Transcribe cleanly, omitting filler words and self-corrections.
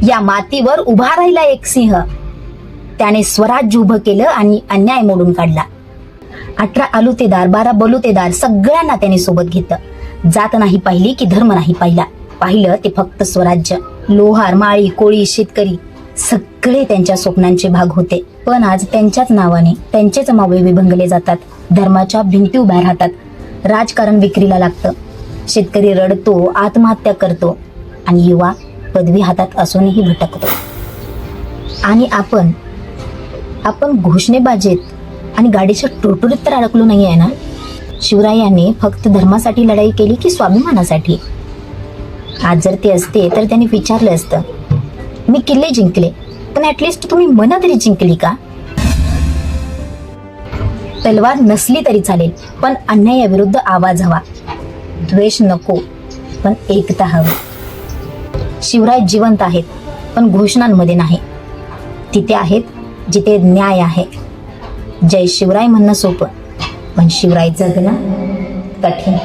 या मातीवर उभा राहिला एक सिंह. त्याने स्वराज्य उभं केलं आणि अन्याय मोडून काढला. 18 आलुतेदार, 12 बलुतेदार सगळ्यांना त्याने सोबत घेतलं. जात नाही पाहिली की धर्म नाही पाहिला. पाहिलं ते फक्त स्वराज्य. लोहार, माळी, कोळी, शेतकरी सगळे त्यांच्या स्वप्नांचे भाग होते. पण आज त्यांच्याच नावाने त्यांचेच मावळे विभंगले जातात. धर्माच्या भिंती उभ्या राहतात. राजकारण विक्रीला लागतं. शेतकरी रडतो, आत्महत्या करतो आणि युवा पदवी हातात असूनही भटकतो. आणि आपण घोषणेबाजीत आणि गाडीच्या टुरटुरीत तर अडकलो नाही आहे ना. शिवरायांनी फक्त धर्मासाठी लढाई केली की स्वाभिमानासाठी? आज जर ते असते तर त्यांनी विचारलं असतं, मी किल्ले जिंकले पण ऍटलिस्ट तुम्ही मन तरी जिंकली का? तलवार नसली तरी चालेल पण अन्यायाविरुद्ध आवाज हवा. द्वेष नको पण एकता हवी. शिवराय जिवंत आहेत पण घोषणांमध्ये नाही. तिथे आहेत जिथे न्याय आहे. जय शिवराय म्हणणं सोपं पण शिवराय जगणं कठीण.